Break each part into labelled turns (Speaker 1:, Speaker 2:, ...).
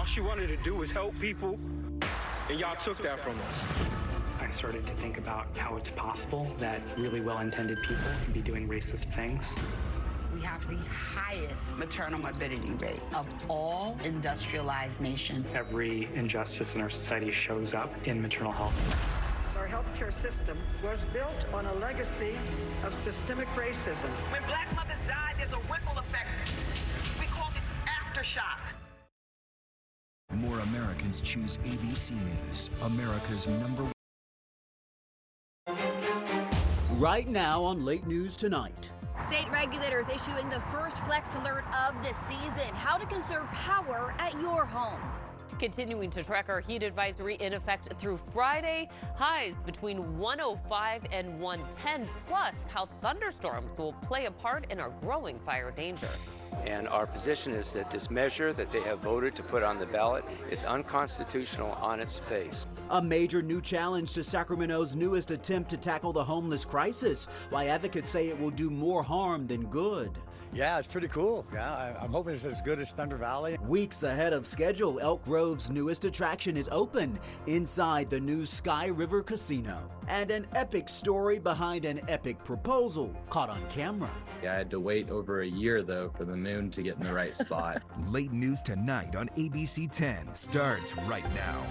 Speaker 1: All she wanted to do was help people, and y'all took that from us.
Speaker 2: I started to think about how it's possible that really well-intended people can be doing racist things.
Speaker 3: We have the highest maternal morbidity rate of all industrialized nations.
Speaker 2: Every injustice in our society shows up in maternal health.
Speaker 4: Our healthcare system was built on a legacy of systemic racism.
Speaker 5: When black mothers die, there's a ripple effect. We call it aftershock.
Speaker 6: More Americans choose ABC News, America's #1.
Speaker 7: Right now on Late News Tonight.
Speaker 8: State regulators issuing the first flex alert of the season. How to conserve power at your home.
Speaker 9: Continuing to track our heat advisory in effect through Friday. Highs between 105 and 110, plus how thunderstorms will play a part in our growing fire danger.
Speaker 10: And our position is that this measure that they have voted to put on the ballot is unconstitutional on its face.
Speaker 7: A major new challenge to Sacramento's newest attempt to tackle the homeless crisis. Why advocates say it will do more harm than good.
Speaker 11: Yeah, it's pretty cool. Yeah, I'm hoping it's as good as Thunder Valley.
Speaker 7: Weeks ahead of schedule, Elk Grove's newest attraction is open inside the new Sky River Casino. And an epic story behind an epic proposal caught on camera.
Speaker 12: I had to wait over a year, though, for the moon to get in the right spot.
Speaker 6: Late News Tonight on ABC 10 starts right now.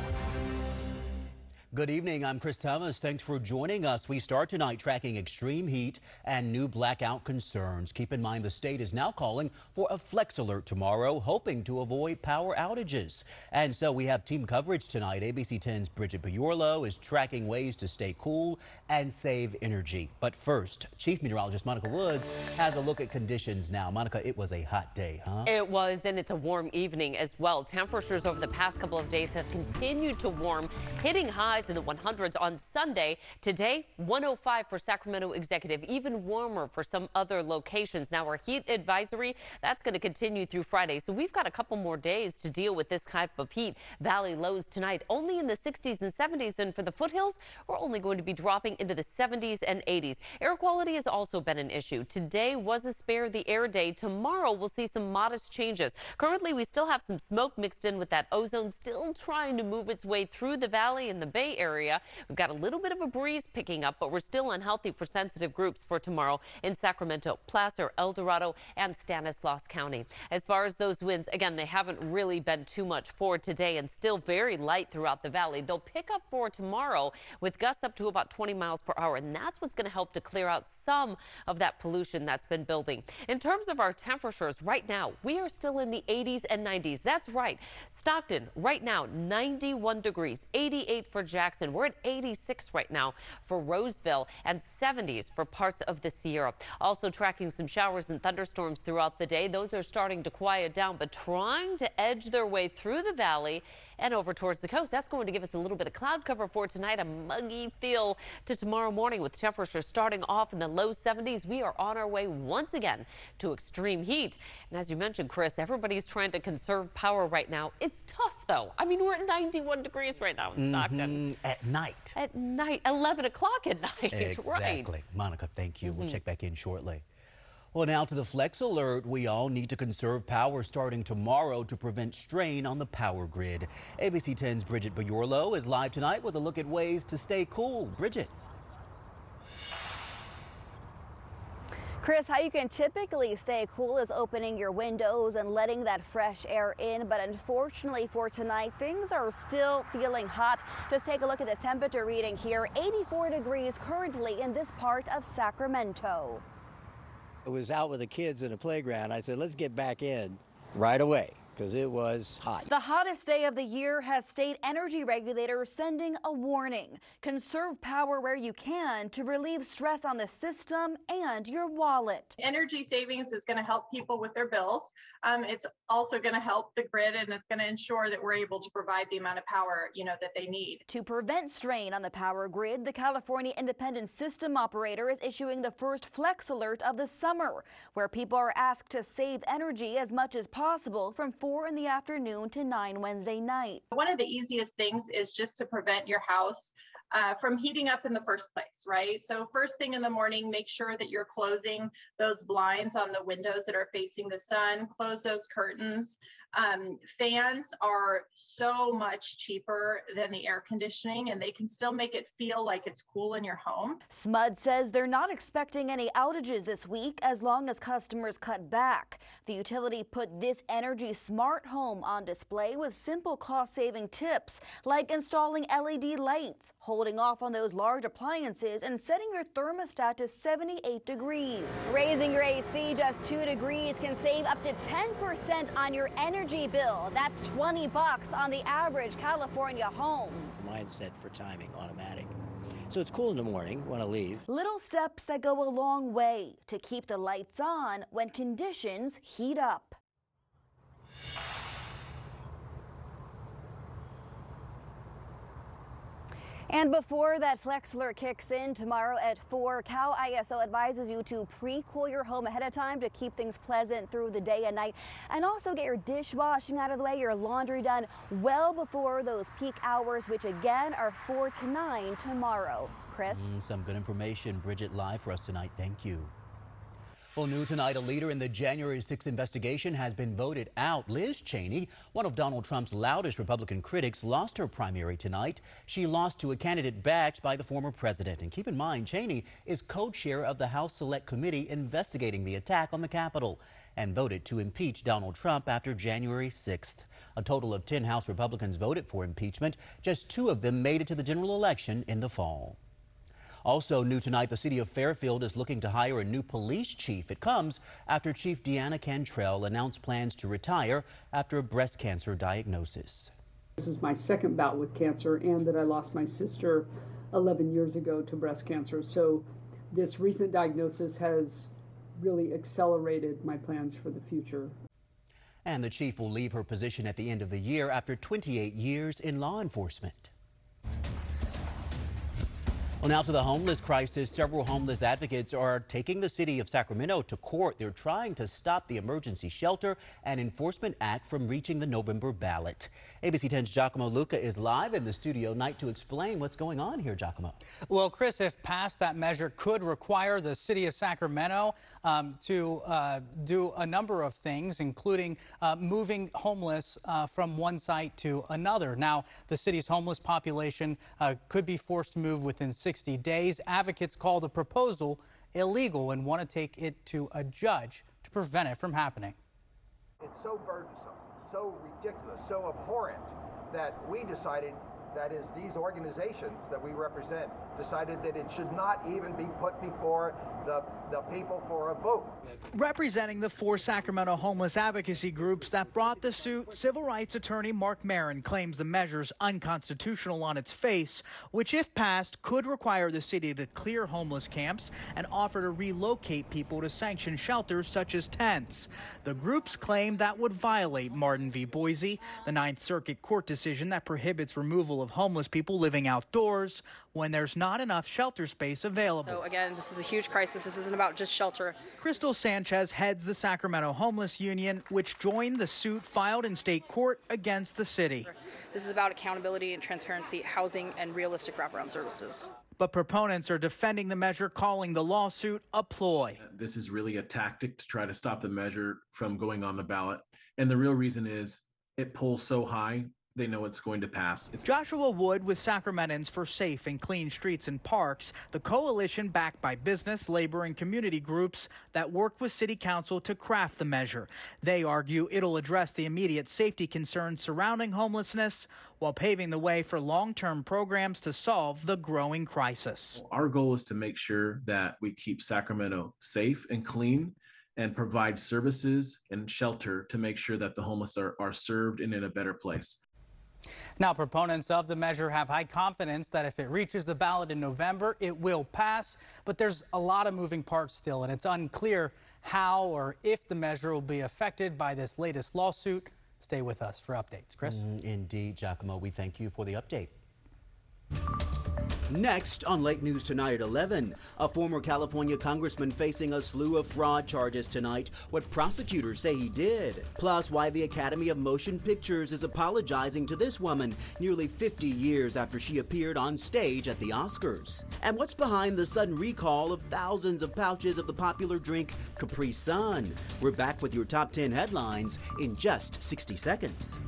Speaker 7: Good evening, I'm Chris Thomas. Thanks for joining us. We start tonight tracking extreme heat and new blackout concerns. Keep in mind the state is now calling for a flex alert tomorrow, hoping to avoid power outages. And so we have team coverage tonight. ABC 10's Bridget Biorlo is tracking ways to stay cool and save energy. But first, Chief Meteorologist Monica Woods has a look at conditions now. Monica, it was a hot day, huh?
Speaker 9: It was, and it's a warm evening as well. Temperatures over the past couple of days have continued to warm, hitting highs in the 100s on Sunday. Today, 105 for Sacramento Executive, even warmer for some other locations. Now, our heat advisory, that's going to continue through Friday. So we've got a couple more days to deal with this type of heat. Valley lows tonight only in the 60s and 70s. And for the foothills, we're only going to be dropping into the 70s and 80s. Air quality has also been an issue. Today was a spare the air day. Tomorrow, we'll see some modest changes. Currently, we still have some smoke mixed in with that ozone still trying to move its way through the valley and the Bay Area. We've got a little bit of a breeze picking up, but we're still unhealthy for sensitive groups for tomorrow in Sacramento, Placer, El Dorado, and Stanislaus County. As far as those winds, again, they haven't really been too much for today and still very light throughout the valley. They'll pick up for tomorrow with gusts up to about 20 miles per hour, and that's what's going to help to clear out some of that pollution that's been building. In terms of our temperatures right now, we are still in the 80s and 90s. That's right. Stockton right now, 91 degrees, 88 for Jackson. We're at 86 right now for Roseville and 70s for parts of the Sierra. Also tracking some showers and thunderstorms throughout the day. Those are starting to quiet down, but trying to edge their way through the valley and over towards the coast. That's going to give us a little bit of cloud cover for tonight, a muggy feel to tomorrow morning with temperatures starting off in the low 70s. We are on our way once again to extreme heat. And as you mentioned, Chris, everybody's trying to conserve power right now. It's tough, though. I mean, we're at 91 degrees right now in Stockton.
Speaker 7: At night.
Speaker 9: At night, 11 o'clock at night.
Speaker 7: Exactly.
Speaker 9: Right.
Speaker 7: Monica, thank you. We'll check back in shortly. Well, now to the flex alert. We all need to conserve power starting tomorrow to prevent strain on the power grid. ABC 10's Bridget Biorlo is live tonight with a look at ways to stay cool. Bridget.
Speaker 8: Chris, how you can typically stay cool is opening your windows and letting that fresh air in. But unfortunately for tonight, things are still feeling hot. Just take a look at this temperature reading here. 84 degrees currently in this part of Sacramento.
Speaker 13: I was out with the kids in the playground. I said, let's get back in right away because it was hot.
Speaker 8: The hottest day of the year has state energy regulators sending a warning. Conserve power where you can to relieve stress on the system and your wallet.
Speaker 14: Energy savings is going to help people with their bills. It's also going to help the grid, and it's going to ensure that we're able to provide the amount of power, that they need.
Speaker 8: To prevent strain on the power grid, the California Independent System Operator is issuing the first flex alert of the summer, where people are asked to save energy as much as possible from 4 in the afternoon to 9 Wednesday night.
Speaker 14: One of the easiest things is just to prevent your house from heating up in the first place, right? So first thing in the morning, make sure that you're closing those blinds on the windows that are facing the sun, close those curtains. Fans are so much cheaper than the air conditioning, and they can still make it feel like it's cool in your home.
Speaker 8: SMUD says they're not expecting any outages this week as long as customers cut back. The utility put this Energy Smart Home on display with simple cost-saving tips like installing LED lights, holding off on those large appliances, and setting your thermostat to 78 degrees. Raising your AC just 2 degrees can save up to 10% on your energy bill. That's $20 on the average California home.
Speaker 13: Mine's set for timing, automatic. So it's cool in the morning when I leave.
Speaker 8: Little steps that go a long way to keep the lights on when conditions heat up. And before that Flex Alert kicks in tomorrow at 4, Cal ISO advises you to pre-cool your home ahead of time to keep things pleasant through the day and night, and also get your dishwashing out of the way, your laundry done well before those peak hours, which again are 4 to 9 tomorrow. Chris?
Speaker 7: Some good information. Bridget, live for us tonight. Thank you. Well, new tonight, a leader in the January 6th investigation has been voted out. Liz Cheney, one of Donald Trump's loudest Republican critics, lost her primary tonight. She lost to a candidate backed by the former president. And keep in mind, Cheney is co-chair of the House Select Committee investigating the attack on the Capitol and voted to impeach Donald Trump after January 6th. A total of 10 House Republicans voted for impeachment. Just 2 of them made it to the general election in the fall. Also new tonight, the city of Fairfield is looking to hire a new police chief. It comes after Chief Deanna Cantrell announced plans to retire after a breast cancer diagnosis.
Speaker 15: This is my second bout with cancer, and that I lost my sister 11 years ago to breast cancer. So this recent diagnosis has really accelerated my plans for the future.
Speaker 7: And the chief will leave her position at the end of the year after 28 years in law enforcement. Well, now to the homeless crisis. Several homeless advocates are taking the city of Sacramento to court. They're trying to stop the Emergency Shelter and Enforcement Act from reaching the November ballot. ABC 10's Giacomo Luca is live in the studio night to explain what's going on here, Giacomo.
Speaker 16: Well, Chris, if passed, that measure could require the city of Sacramento to do a number of things, including moving homeless from one site to another. Now, the city's homeless population could be forced to move within 60 days. Advocates call the proposal illegal and want to take it to a judge to prevent it from happening.
Speaker 17: It's so burdensome, so ridiculous, so abhorrent that we decided, that is, these organizations that we represent, decided that it should not even be put before the people for a vote.
Speaker 16: Representing the 4 Sacramento homeless advocacy groups that brought the suit, civil rights attorney Mark Marin claims the measure's unconstitutional on its face, which, if passed, could require the city to clear homeless camps and offer to relocate people to sanctioned shelters such as tents. The groups claim that would violate Martin v. Boise, the Ninth Circuit Court decision that prohibits removal of homeless people living outdoors when there's not enough shelter space available.
Speaker 18: So again, this is a huge crisis. This isn't about just shelter.
Speaker 16: Crystal Sanchez heads the Sacramento Homeless Union, which joined the suit filed in state court against the city.
Speaker 18: This is about accountability and transparency, housing, and realistic wraparound services.
Speaker 16: But proponents are defending the measure, calling the lawsuit a ploy.
Speaker 19: This is really a tactic to try to stop the measure from going on the ballot. And the real reason is it polls so high, they know it's going to pass.
Speaker 16: Joshua Wood with Sacramentans for Safe and Clean Streets and Parks, the coalition backed by business, labor, and community groups that work with City Council to craft the measure. They argue it'll address the immediate safety concerns surrounding homelessness while paving the way for long-term programs to solve the growing crisis.
Speaker 19: Our goal is to make sure that we keep Sacramento safe and clean and provide services and shelter to make sure that the homeless are served and in a better place.
Speaker 16: Now, proponents of the measure have high confidence that if it reaches the ballot in November, it will pass. But there's a lot of moving parts still, and it's unclear how or if the measure will be affected by this latest lawsuit. Stay with us for updates. Chris?
Speaker 7: Indeed, Giacomo, we thank you for the update. Next on Late News Tonight at 11, a former California congressman facing a slew of fraud charges tonight, what prosecutors say he did. Plus, why the Academy of Motion Pictures is apologizing to this woman nearly 50 years after she appeared on stage at the Oscars. And what's behind the sudden recall of thousands of pouches of the popular drink Capri Sun. We're back with your top 10 headlines in just 60 seconds.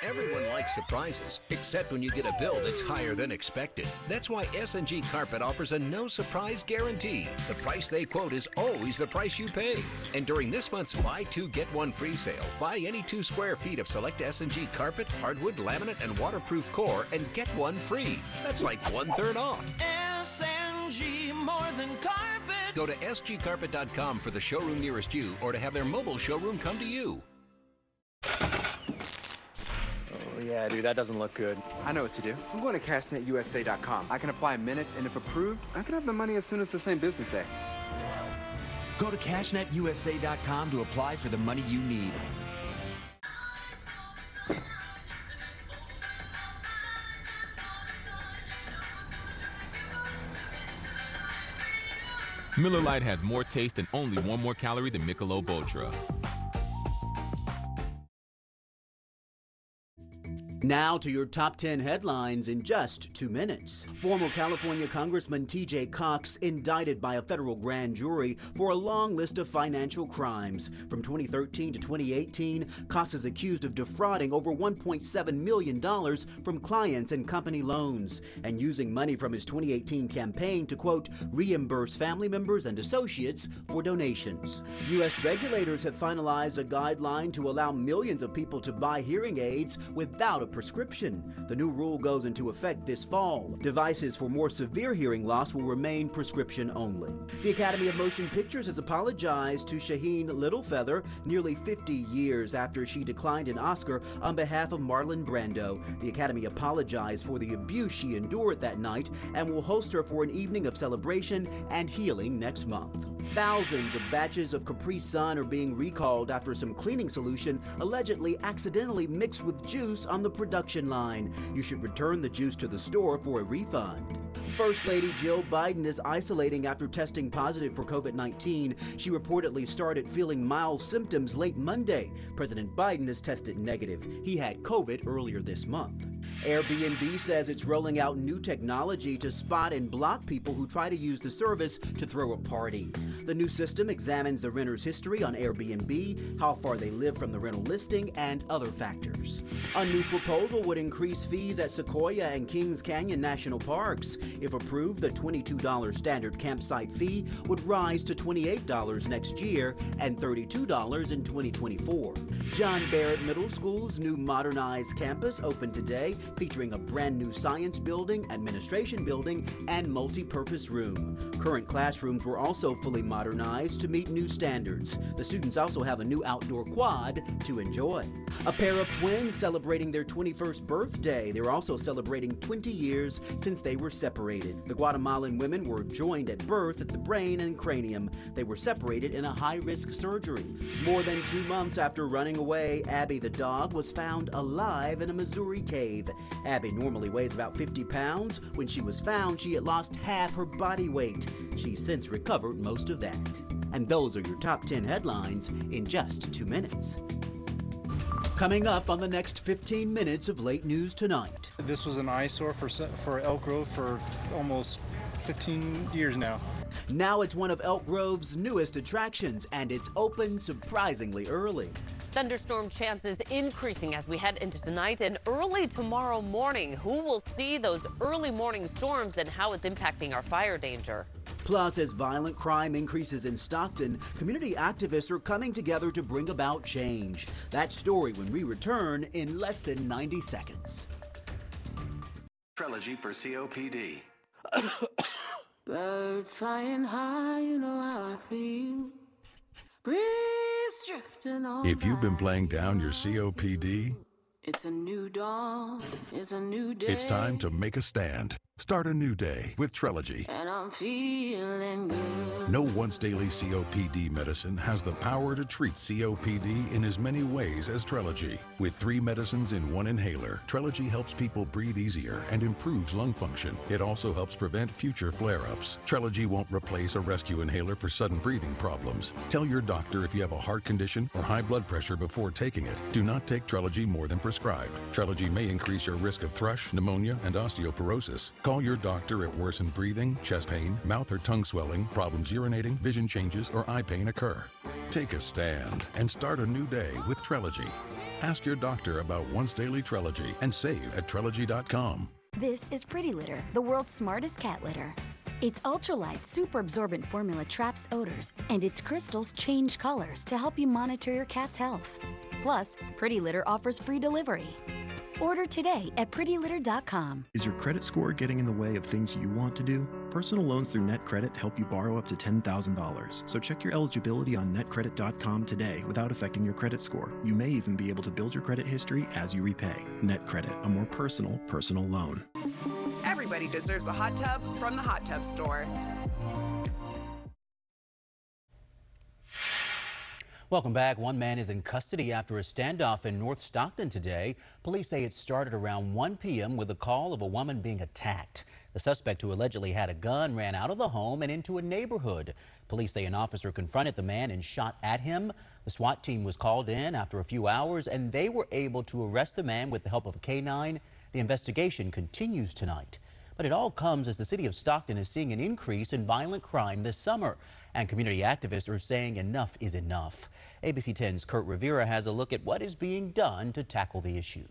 Speaker 20: Everyone likes surprises, except when you get a bill that's higher than expected. That's why S&G Carpet offers a no surprise guarantee. The price they quote is always the price you pay. And during this month's buy two get one free sale, buy any 2 square feet of select S&G carpet, hardwood, laminate, and waterproof core and get one free. That's like 1/3 off.
Speaker 21: S&G, more than carpet.
Speaker 20: Go to sgcarpet.com for the showroom nearest you or to have their mobile showroom come to you.
Speaker 22: Yeah, dude, that doesn't look good.
Speaker 23: I know what to do. I'm going to cashnetusa.com. I can apply in minutes, and if approved, I can have the money as soon as the same business day.
Speaker 6: Go to cashnetusa.com to apply for the money you need.
Speaker 24: Miller Lite has more taste and only 1 more calorie than Michelob Ultra.
Speaker 7: Now to your top 10 headlines in just 2 minutes. Former California Congressman T.J. Cox indicted by a federal grand jury for a long list of financial crimes. From 2013 to 2018, Cox is accused of defrauding over $1.7 million from clients and company loans and using money from his 2018 campaign to, quote, reimburse family members and associates for donations. U.S. regulators have finalized a guideline to allow millions of people to buy hearing aids without a prescription. The new rule goes into effect this fall. Devices for more severe hearing loss will remain prescription only. The Academy of Motion Pictures has apologized to Shaheen Littlefeather nearly 50 years after she declined an Oscar on behalf of Marlon Brando. The Academy apologized for the abuse she endured that night and will host her for an evening of celebration and healing next month. Thousands of batches of Capri Sun are being recalled after some cleaning solution allegedly accidentally mixed with juice on the production line. You should return the juice to the store for a refund. First Lady Jill Biden is isolating after testing positive for COVID-19. She reportedly started feeling mild symptoms late Monday. President Biden has tested negative. He had COVID earlier this month. Airbnb says it's rolling out new technology to spot and block people who try to use the service to throw a party. The new system examines the renter's history on Airbnb, how far they live from the rental listing, and other factors. A new proposal would increase fees at Sequoia and Kings Canyon National Parks. If approved, the $22 standard campsite fee would rise to $28 next year and $32 in 2024. John Barrett Middle School's new modernized campus opened today, featuring a brand new science building, administration building, and multi-purpose room. Current classrooms were also fully modernized to meet new standards. The students also have a new outdoor quad to enjoy. A pair of twins celebrating their 21st birthday. They're also celebrating 20 years since they were separated. The Guatemalan women were joined at birth at the brain and cranium. They were separated in a high-risk surgery. More than 2 months after running away, Abby the dog was found alive in a Missouri cave. Abby normally weighs about 50 pounds. When she was found, she had lost half her body weight. She's since recovered most of that. And those are your top 10 headlines in just 2 minutes. Coming up on the next 15 minutes of Late News Tonight.
Speaker 25: This was an eyesore for Elk Grove for almost 15 years now.
Speaker 7: Now it's one of Elk Grove's newest attractions, and it's open surprisingly early.
Speaker 9: Thunderstorm chances increasing as we head into tonight and early tomorrow morning. Who will see those early morning storms and how it's impacting our fire danger?
Speaker 7: Plus, as violent crime increases in Stockton, community activists are coming together to bring about change. That story when we return in less than 90 seconds.
Speaker 26: Trelegy for COPD.
Speaker 27: Birds flying high, you know how I feel. Breeze drifting on.
Speaker 28: If you've been playing down your COPD,
Speaker 27: it's a new dawn, it's a new day.
Speaker 28: It's time to make a stand.
Speaker 1: Start a new day with Trelegy.
Speaker 27: And I'm feeling good.
Speaker 1: No once-daily COPD medicine has the power to treat COPD in as many ways as Trelegy. With 3 medicines in 1 inhaler, Trelegy helps people breathe easier and improves lung function. It also helps prevent future flare-ups. Trelegy won't replace a rescue inhaler for sudden breathing problems. Tell your doctor if you have a heart condition or high blood pressure before taking it. Do not take Trelegy more than prescribed. Trelegy may increase your risk of thrush, pneumonia, and osteoporosis. Call your doctor if worsened breathing, chest pain, mouth or tongue swelling, problems urinating, vision changes, or eye pain occur. Take a stand and start a new day with Trelegy. Ask your doctor about once daily Trelegy and save at Trelegy.com.
Speaker 2: This is Pretty Litter, the world's smartest cat litter. Its ultralight, super absorbent formula traps odors, and its crystals change colors to help you monitor your cat's health. Plus, Pretty Litter offers free delivery. Order today at prettylitter.com.
Speaker 3: Is your credit score getting in the way of things you want to do? Personal loans through NetCredit help you borrow up to $10,000. So check your eligibility on netcredit.com today without affecting your credit score. You may even be able to build your credit history as you repay. NetCredit, a more personal loan.
Speaker 4: Everybody deserves a hot tub from the Hot Tub Store.
Speaker 7: Welcome back. One man is in custody after a standoff in North Stockton today. Police say it started around 1 p.m. with a call of a woman being attacked. The suspect, who allegedly had a gun, ran out of the home and into a neighborhood. Police say an officer confronted the man and shot at him. The SWAT team was called in after a few hours, and they were able to arrest the man with the help of a K-9. The investigation continues tonight. But it all comes as the city of Stockton is seeing an increase in violent crime this summer. And community activists are saying enough is enough. ABC 10's Kurt Rivera has a look at what is being done to tackle the issue.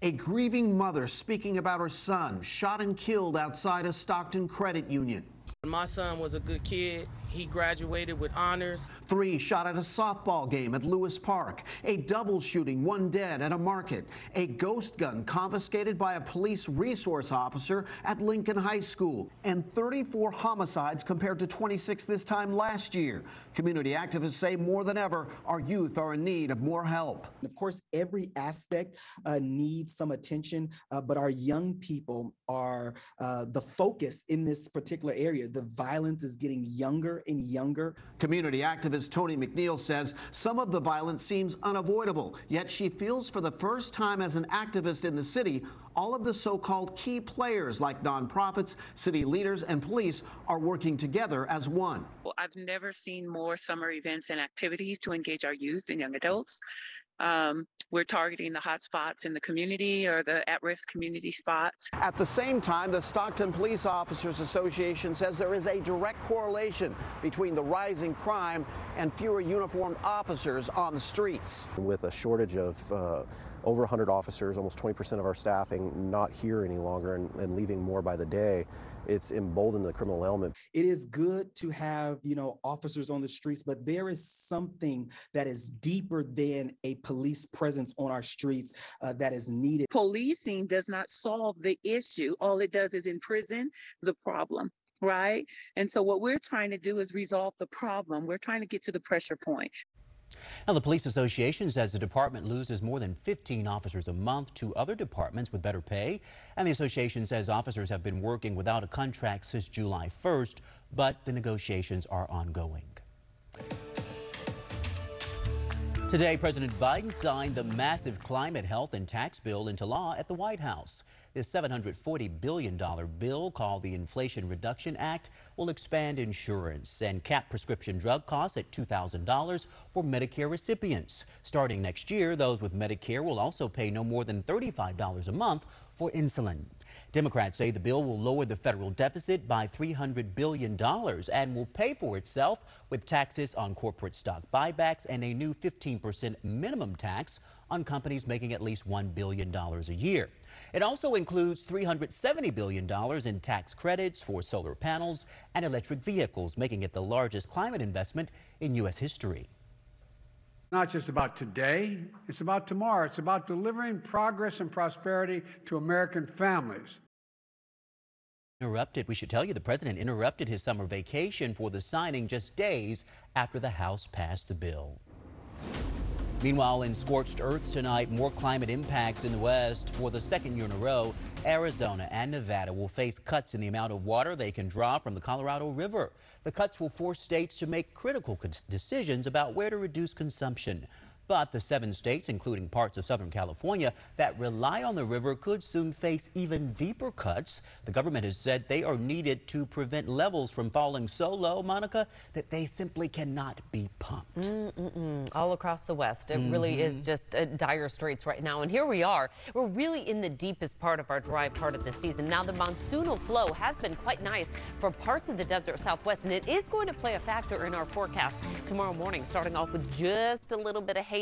Speaker 5: A grieving mother speaking about her son shot and killed outside a Stockton credit union.
Speaker 10: My son was a good kid. He graduated with honors.
Speaker 5: 3 shot at a softball game at Lewis Park. A double shooting, 1 dead at a market. A ghost gun confiscated by a police resource officer at Lincoln High School. And 34 homicides compared to 26 this time last year. Community activists say more than ever, our youth are in need of more help.
Speaker 26: Of course, every aspect needs some attention, but our young people are the focus in this particular area. The violence is getting younger and younger.
Speaker 5: Community activist Tony McNeil says some of the violence seems unavoidable, yet she feels for the first time as an activist in the city, all of the so-called key players like nonprofits, city leaders, and police are working together as one.
Speaker 28: Well, I've never seen more summer events and activities to engage our youth and young adults. We're targeting the hot spots in the community or the at-risk community spots.
Speaker 5: At the same time, the Stockton Police Officers Association says there is a direct correlation between the rising crime and fewer uniformed officers on the streets.
Speaker 29: With a shortage of over 100 officers, almost 20% of our staffing not here any longer and leaving more by the day, it's emboldened the criminal element.
Speaker 26: It is good to have, officers on the streets, but there is something that is deeper than a police presence on our streets that is needed.
Speaker 28: Policing does not solve the issue. All it does is imprison the problem, right? And so what we're trying to do is resolve the problem. We're trying to get to the pressure point.
Speaker 7: Now, the Police Association says the department loses more than 15 officers a month to other departments with better pay. And the association says officers have been working without a contract since July 1st, but the negotiations are ongoing. Today, President Biden signed the massive climate, health, and tax bill into law at the White House. This $740 billion bill, called the Inflation Reduction Act, will expand insurance and cap prescription drug costs at $2,000 for Medicare recipients. Starting next year, those with Medicare will also pay no more than $35 a month for insulin. Democrats say the bill will lower the federal deficit by $300 billion and will pay for itself with taxes on corporate stock buybacks and a new 15% minimum tax on companies making at least $1 billion a year. It also includes $370 billion in tax credits for solar panels and electric vehicles, making it the largest climate investment in U.S. history.
Speaker 30: Not just about today, it's about tomorrow. It's about delivering progress and prosperity to American families.
Speaker 7: We should tell you the president interrupted his summer vacation for the signing just days after the House passed the bill. Meanwhile, in scorched earth tonight, more climate impacts in the West. For the second year in a row, Arizona and Nevada will face cuts in the amount of water they can draw from the Colorado River. The cuts will force states to make critical decisions about where to reduce consumption. But the 7 states, including parts of Southern California, that rely on the river could soon face even deeper cuts. The government has said they are needed to prevent levels from falling so low, Monica, that they simply cannot be pumped.
Speaker 9: All across the West, it really is just dire straits right now. And here we are. We're really in the deepest part of our dry part of the season. Now, the monsoonal flow has been quite nice for parts of the desert Southwest, and it is going to play a factor in our forecast tomorrow morning, starting off with just a little bit of haziness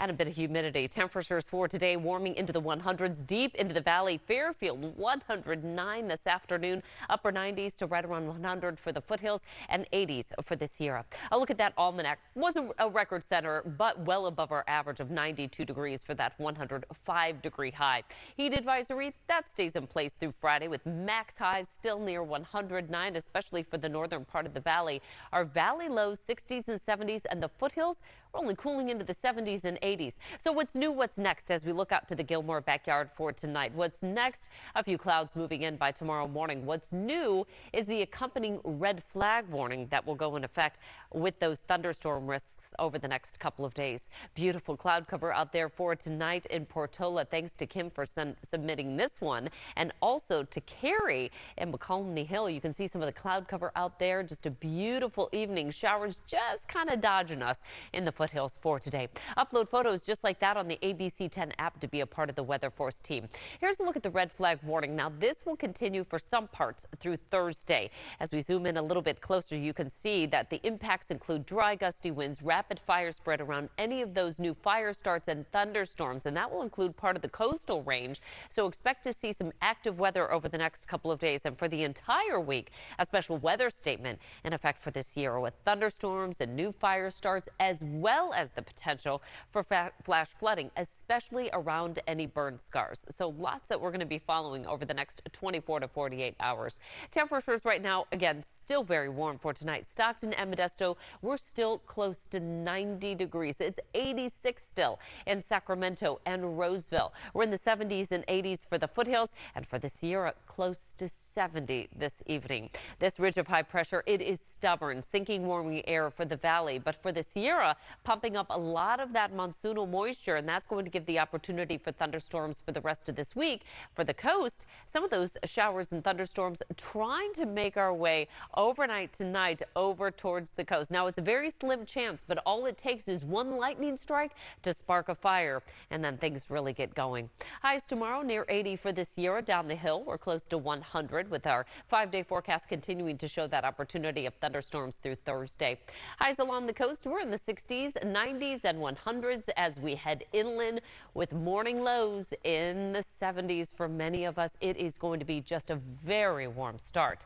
Speaker 9: and a bit of humidity. Temperatures for today warming into the 100s deep into the valley. Fairfield 109 this afternoon, upper 90s to right around 100 for the foothills, and 80s for the Sierra. A look at that almanac. Wasn't a record center, but well above our average of 92 degrees for that 105-degree high. Heat advisory that stays in place through Friday with max highs still near 109, especially for the northern part of the valley. Our valley lows 60s and 70s, and the foothills we're only cooling into the 70s and 80s. So what's new, what's next as we look out to the Gilmore backyard for tonight? What's next? A few clouds moving in by tomorrow morning. What's new is the accompanying red flag warning that will go in effect with those thunderstorm risks over the next couple of days. Beautiful cloud cover out there for tonight in Portola. Thanks to Kim for submitting this one, and also to Carrie in McColney Hill. You can see some of the cloud cover out there. Just a beautiful evening. Showers just kind of dodging us in the foothills for today. Upload photos just like that on the ABC 10 app to be a part of the Weather Force team. Here's a look at the red flag warning. Now, this will continue for some parts through Thursday. As we zoom in a little bit closer, you can see that the impacts include dry, gusty winds, rapid fire spread around any of those new fire starts and thunderstorms, and that will include part of the coastal range. So expect to see some active weather over the next couple of days, and for the entire week, a special weather statement in effect for this year with thunderstorms and new fire starts, as well as the potential for flash flooding, especially around any burn scars. So lots that we're going to be following over the next 24 to 48 hours. Temperatures right now, again, still very warm for tonight. Stockton and Modesto, we're still close to 90 degrees. It's 86 still in Sacramento and Roseville. We're in the 70s and 80s for the foothills, and for the Sierra, close to 70 this evening. This ridge of high pressure, it is stubborn, sinking warming air for the valley, but for the Sierra, pumping up a lot of that monsoonal moisture, and that's going to give the opportunity for thunderstorms for the rest of this week. For the coast, some of those showers and thunderstorms trying to make our way overnight tonight over towards the coast. Now, it's a very slim chance, but all it takes is one lightning strike to spark a fire, and then things really get going. Highs tomorrow near 80 for the Sierra. Down the hill, we're close to 100 with our 5-day forecast continuing to show that opportunity of thunderstorms through Thursday. Highs along the coast, we're in the 60s, 90s, and 100s as we head inland with morning lows in the 70s. For many of us, it is going to be just a very warm start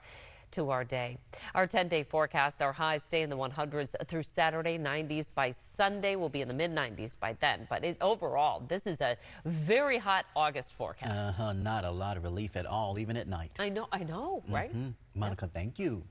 Speaker 9: to our day. Our 10-day forecast, our highs stay in the 100s through Saturday, 90s by Sunday. We'll be in the mid-90s by then. But overall, this is a very hot August forecast.
Speaker 7: Not a lot of relief at all, even at night.
Speaker 9: I know, right?
Speaker 7: Monica, thank you.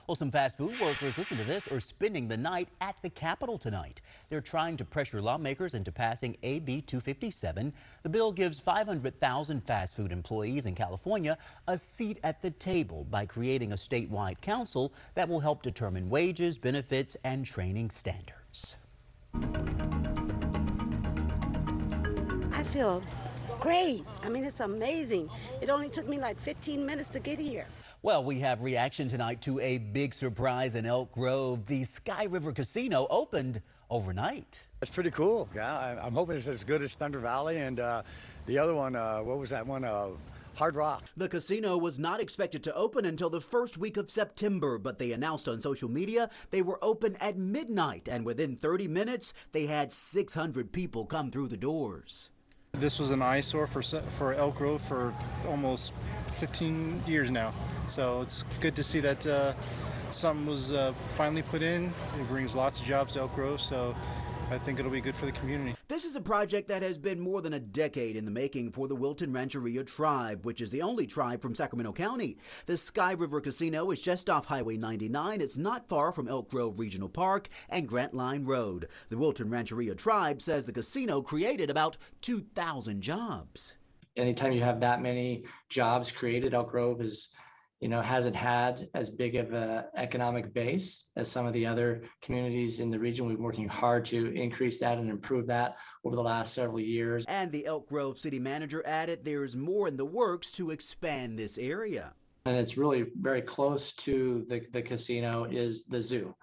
Speaker 7: Well, some fast food workers, listen to this, are spending the night at the Capitol tonight. They're trying to pressure lawmakers into passing AB 257. The bill gives 500,000 fast food employees in California a seat at the table by creating a statewide council that will help determine wages, benefits, and training standards.
Speaker 8: I feel great. I mean, it's amazing. It only took me like 15 minutes to get here.
Speaker 7: Well, we have reaction tonight to a big surprise in Elk Grove. The Sky River Casino opened overnight.
Speaker 11: That's pretty cool. Yeah, I'm hoping it's as good as Thunder Valley and the other one, what was that one? Hard Rock.
Speaker 12: The casino was not expected to open until the first week of September, but they announced on social media they were open at midnight, and within 30 minutes, they had 600 people come through the doors.
Speaker 25: This was an eyesore for Elk Grove for almost 15 years now. So it's good to see that something was finally put in. It brings lots of jobs to Elk Grove, so I think it'll be good for the community.
Speaker 12: This is a project that has been more than a decade in the making for the Wilton Rancheria tribe, which is the only tribe from Sacramento County. The Sky River Casino is just off Highway 99. It's not far from Elk Grove Regional Park and Grant Line Road. The Wilton Rancheria tribe says the casino created about 2,000 jobs.
Speaker 13: Anytime you have that many jobs created, Elk Grove hasn't had as big of an economic base as some of the other communities in the region. We've been working hard to increase that and improve that over the last several years.
Speaker 12: And the Elk Grove city manager added there's more in the works to expand this area.
Speaker 13: And it's really very close to the casino is the zoo.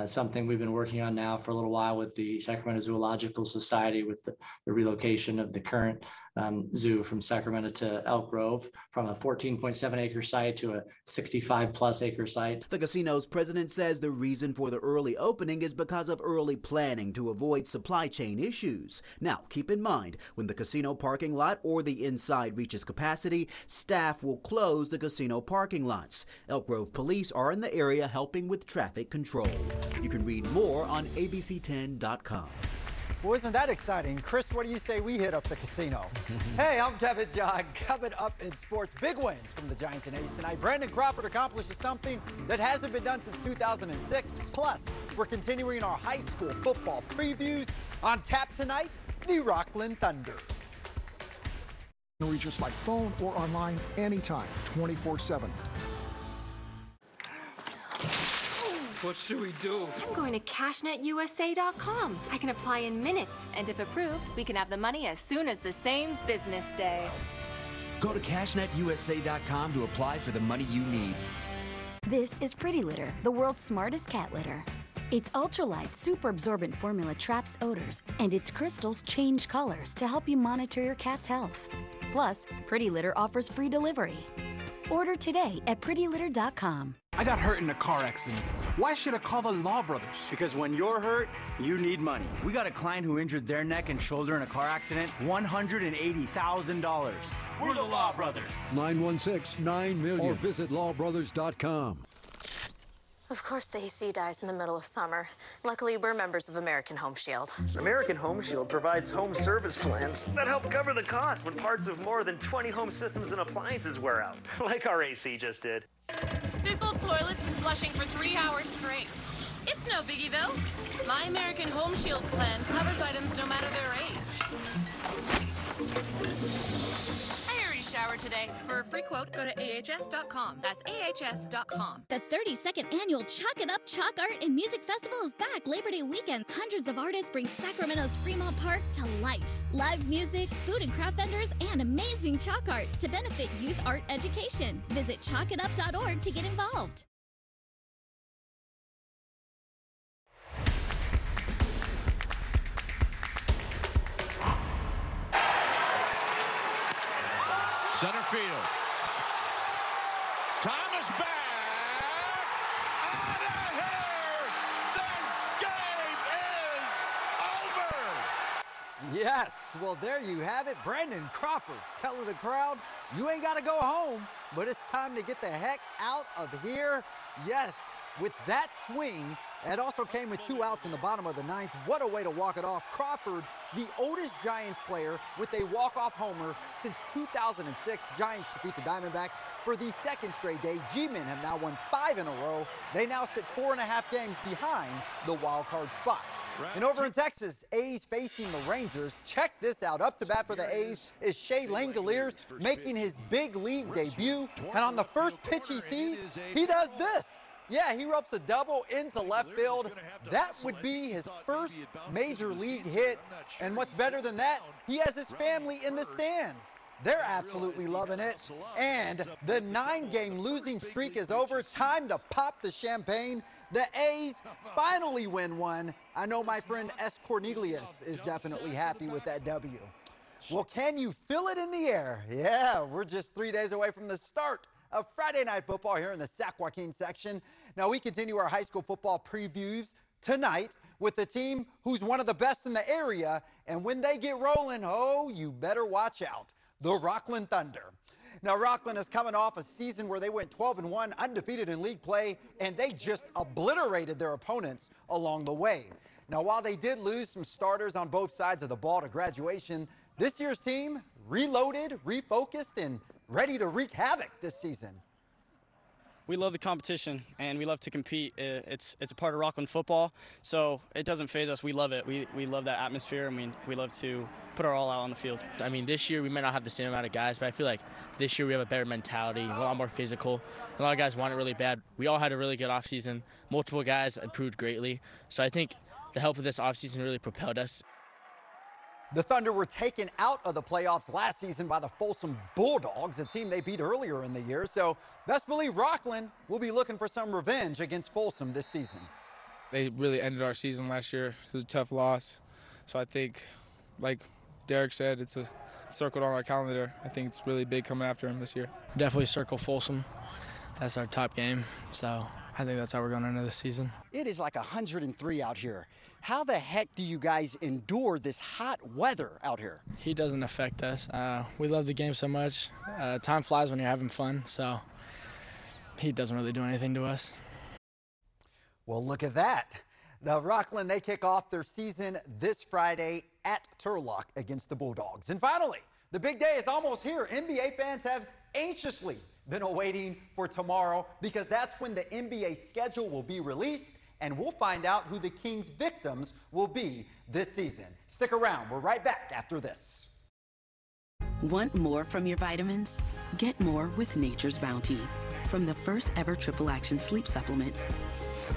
Speaker 13: Something we've been working on now for a little while with the Sacramento Zoological Society, with the relocation of the current zoo from Sacramento to Elk Grove, from a 14.7 acre site to a 65+ acre site.
Speaker 12: The casino's president says the reason for the early opening is because of early planning to avoid supply chain issues. Now, keep in mind, when the casino parking lot or the inside reaches capacity, staff will close the casino parking lots. Elk Grove police are in the area helping with traffic control. You can read more on abc10.com.
Speaker 14: Well, isn't that exciting? Chris, what do you say we hit up the casino? Hey, I'm Kevin John. Coming up in sports, big wins from the Giants and A's tonight. Brandon Crawford accomplishes something that hasn't been done since 2006. Plus, we're continuing our high school football previews. On tap tonight, the Rockland Thunder.
Speaker 15: Reach us by phone or online anytime, 24/7.
Speaker 16: What should we do?
Speaker 17: I'm going to CashNetUSA.com. I can apply in minutes, and if approved, we can have the money as soon as the same business day.
Speaker 6: Go to CashNetUSA.com to apply for the money you need.
Speaker 2: This is Pretty Litter, the world's smartest cat litter. Its ultralight, super absorbent formula traps odors, and its crystals change colors to help you monitor your cat's health. Plus, Pretty Litter offers free delivery. Order today at prettylitter.com.
Speaker 18: I got hurt in a car accident. Why should I call the Law Brothers?
Speaker 19: Because when you're hurt, you need money. We got a client who injured their neck and shoulder in a car accident, $180,000. We're the Law Brothers.
Speaker 20: 916-9million or visit lawbrothers.com.
Speaker 21: Of course the AC dies in the middle of summer. Luckily, we're members of American Home Shield.
Speaker 22: American Home Shield provides home service plans that help cover the cost when parts of more than 20 home systems and appliances wear out, like our AC just did.
Speaker 31: This old toilet's been flushing for 3 hours straight. It's no biggie, though. My American Home Shield plan covers items no matter their age. I already showered today. For a free quote, go to ahs.com. That's ahs.com.
Speaker 32: The 32nd annual Chalk It Up Chalk Art and Music Festival is back Labor Day weekend. Hundreds of artists bring Sacramento's Fremont Park to life. Live music, food and craft vendors, and amazing chalk art to benefit youth art education. Visit chalkitup.org to get involved. Center field. Thomas back. Out of here. This game is over.
Speaker 14: Yes, well, there you have it. Brandon Crawford telling the crowd, you ain't got to go home, but it's time to get the heck out of here. Yes, with that swing, it also came with 2 outs in the bottom of the 9th. What a way to walk it off. Crawford, the oldest Giants player with a walk-off homer since 2006. Giants defeat the Diamondbacks for the 2nd straight day. G-Men have now won 5 in a row. They now sit 4.5 games behind the wild card spot. And over in Texas, A's facing the Rangers. Check this out. Up to bat for the A's is Shea Langoliers making his big league debut. And on the first pitch he sees, he does this. Yeah, he ropes a double into left field. That would be his first major league hit. And what's better than that, he has his family in the stands. They're absolutely loving it. And the 9-game losing streak is over. Time to pop the champagne. The A's finally win one. I know my friend S. Cornelius is definitely happy with that W. Well, can you feel it in the air? Yeah, we're just 3 days away from the start of Friday Night Football here in the Sac Joaquin section. Now, we continue our high school football previews tonight with a team who's one of the best in the area. And when they get rolling, oh, you better watch out. The Rockland Thunder. Now, Rockland is coming off a season where they went 12-1, undefeated in league play, and they just obliterated their opponents along the way. Now, while they did lose some starters on both sides of the ball to graduation, this year's team reloaded, refocused, and ready to wreak havoc this season.
Speaker 1: We love the competition and we love to compete. It's a part of Rockland football, so it doesn't faze us. We love it. We love that atmosphere, and we love to put our all out on the field.
Speaker 3: I mean, this year we might not have the same amount of guys, but I feel like this year we have a better mentality, a lot more physical. A lot of guys want it really bad. We all had a really good offseason. Multiple guys improved greatly, so I think the help of this offseason really propelled us.
Speaker 14: The Thunder were taken out of the playoffs last season by the Folsom Bulldogs, a team they beat earlier in the year. So best believe Rockland will be looking for some revenge against Folsom this season.
Speaker 4: They really ended our season last year. It was a tough loss. So I think, like Derek said, it's circled on our calendar. I think it's really big coming after him this year.
Speaker 5: Definitely circle Folsom. That's our top game. So I think that's how we're going into the season.
Speaker 14: It is like 103 out here. How the heck do you guys endure this hot weather out here?
Speaker 5: Heat doesn't affect us. We love the game so much. Time flies when you're having fun, so heat doesn't really do anything to us.
Speaker 14: Well, look at that. The Rockland, they kick off their season this Friday at Turlock against the Bulldogs. And finally, the big day is almost here. NBA fans have anxiously been awaiting for tomorrow because that's when the NBA schedule will be released, and we'll find out who the Kings' victims will be this season. Stick around. We're right back after this.
Speaker 10: Want more from your vitamins? Get more with Nature's Bounty. From the first ever triple action sleep supplement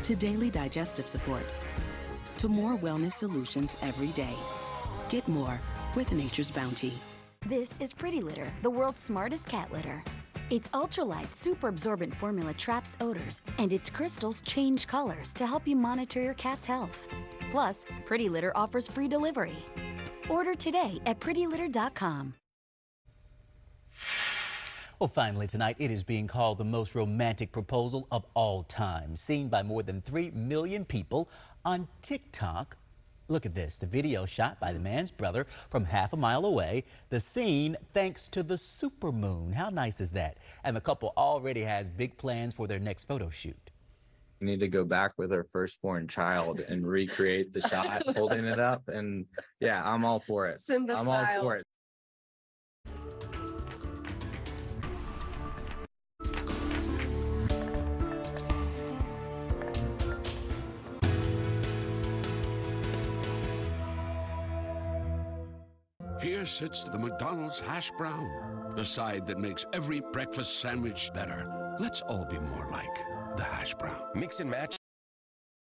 Speaker 10: to daily digestive support to more wellness solutions every day. Get more with Nature's Bounty.
Speaker 2: This is Pretty Litter, the world's smartest cat litter. Its ultralight, super absorbent formula traps odors, and its crystals change colors to help you monitor your cat's health. Plus, Pretty Litter offers free delivery. Order today at prettylitter.com.
Speaker 7: Well, finally tonight, it is being called the most romantic proposal of all time, seen by more than 3 million people on TikTok. Look at this, the video shot by the man's brother from half a mile away. The scene thanks to the supermoon. How nice is that? And the couple already has big plans for their next photo shoot.
Speaker 23: We need to go back with our firstborn child and recreate the shot holding it up. And yeah, I'm all for it.
Speaker 24: Simba
Speaker 23: I'm
Speaker 24: style.
Speaker 23: all for it.
Speaker 26: Here sits the McDonald's hash brown, the side that makes every breakfast sandwich better. Let's all be more like the hash brown.
Speaker 27: Mix and match